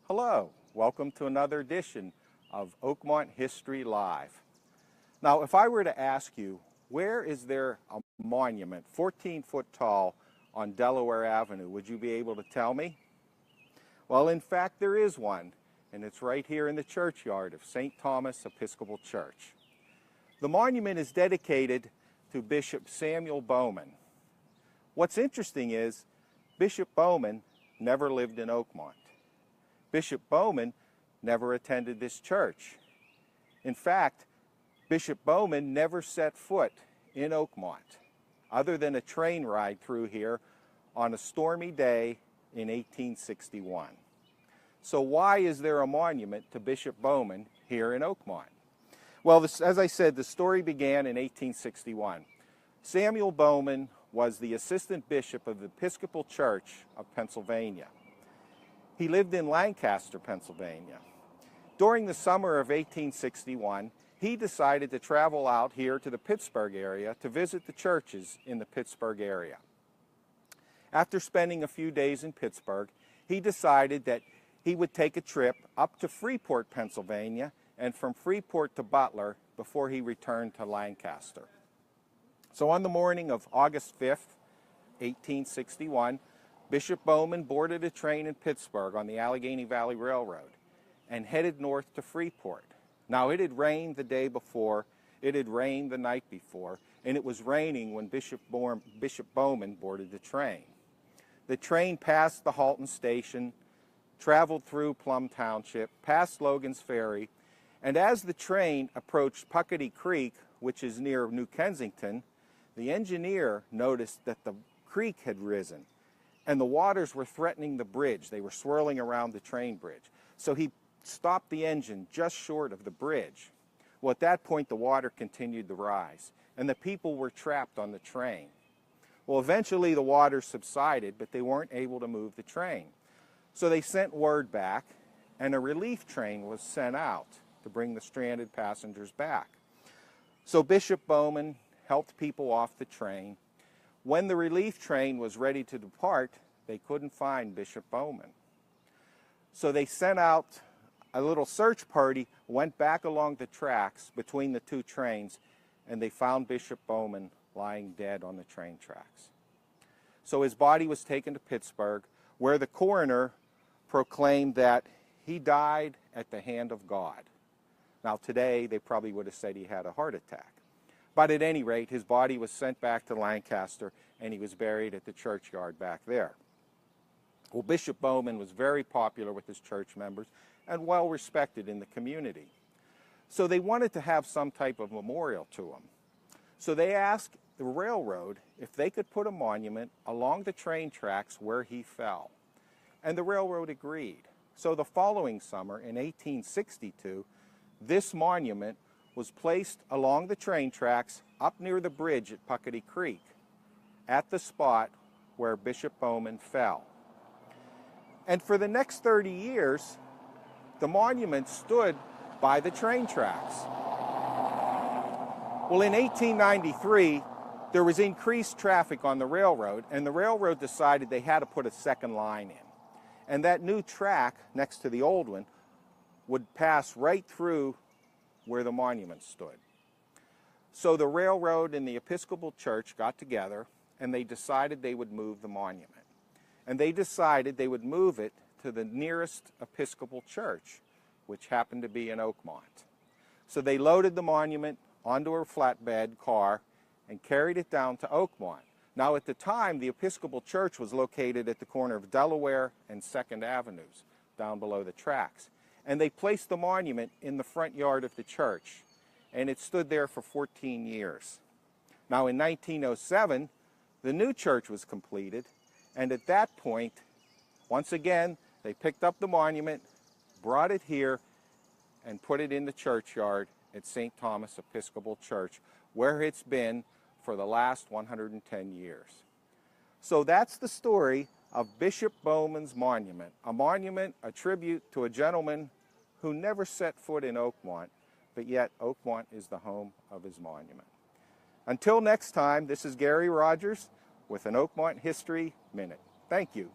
Hello, welcome to another edition of Oakmont History Live. Now, if I were to ask you, where is there a monument 14 foot tall on Delaware Avenue, would you be able to tell me? Well, in fact, there is one, and it's right here in the churchyard of St. Thomas Episcopal Church. The monument is dedicated to Bishop Samuel Bowman. What's interesting is Bishop Bowman never lived in Oakmont. Bishop Bowman never attended this church. In fact, Bishop Bowman never set foot in Oakmont, other than a train ride through here on a stormy day in 1861. So why is there a monument to Bishop Bowman here in Oakmont? Well, as I said, the story began in 1861. Samuel Bowman was the assistant bishop of the Episcopal Church of Pennsylvania. He lived in Lancaster, Pennsylvania. During the summer of 1861, he decided to travel out here to the Pittsburgh area to visit the churches in the Pittsburgh area. After spending a few days in Pittsburgh, he decided that he would take a trip up to Freeport, Pennsylvania, and from Freeport to Butler before he returned to Lancaster. So on the morning of August 5th, 1861, Bishop Bowman boarded a train in Pittsburgh on the Allegheny Valley Railroad and headed north to Freeport. Now, it had rained the day before, it had rained the night before, and it was raining when Bishop Bowman boarded the train. The train passed the Halton Station, traveled through Plum Township, past Logan's Ferry, and as the train approached Puckety Creek, which is near New Kensington, the engineer noticed that the creek had risen and the waters were threatening the bridge. They were swirling around the train bridge. So he stopped the engine just short of the bridge. Well, at that point, the water continued to rise, and the people were trapped on the train. Well, eventually the water subsided, but they weren't able to move the train. So they sent word back, and a relief train was sent out to bring the stranded passengers back. So Bishop Bowman helped people off the train. When the relief train was ready to depart, they couldn't find Bishop Bowman. So they sent out a little search party, went back along the tracks between the two trains, and they found Bishop Bowman lying dead on the train tracks. So his body was taken to Pittsburgh, where the coroner proclaimed that he died at the hand of God. Now today, they probably would have said he had a heart attack. But at any rate, his body was sent back to Lancaster, and he was buried at the churchyard back there. Well, Bishop Bowman was very popular with his church members and well respected in the community. So they wanted to have some type of memorial to him. So they asked the railroad if they could put a monument along the train tracks where he fell. And the railroad agreed. So the following summer, in 1862, this monument was placed along the train tracks up near the bridge at Puckety Creek, at the spot where Bishop Bowman fell. And for the next 30 years, the monument stood by the train tracks. Well, in 1893, there was increased traffic on the railroad, and the railroad decided they had to put a second line in. And that new track, next to the old one, would pass right through where the monument stood. So the railroad and the Episcopal Church got together, and they decided they would move the monument. And they decided they would move it to the nearest Episcopal Church, which happened to be in Oakmont. So they loaded the monument onto a flatbed car and carried it down to Oakmont. Now, at the time, the Episcopal Church was located at the corner of Delaware and 2nd Avenues, down below the tracks. And they placed the monument in the front yard of the church, and it stood there for 14 years. Now, in 1907, the new church was completed, and at that point, once again, they picked up the monument, brought it here, and put it in the churchyard at St. Thomas Episcopal Church, where it's been for the last 110 years. So that's the story of Bishop Bowman's monument, a tribute to a gentleman who never set foot in Oakmont, but yet Oakmont is the home of his monument. Until next time, this is Gary Rogers with an Oakmont History Minute. Thank you.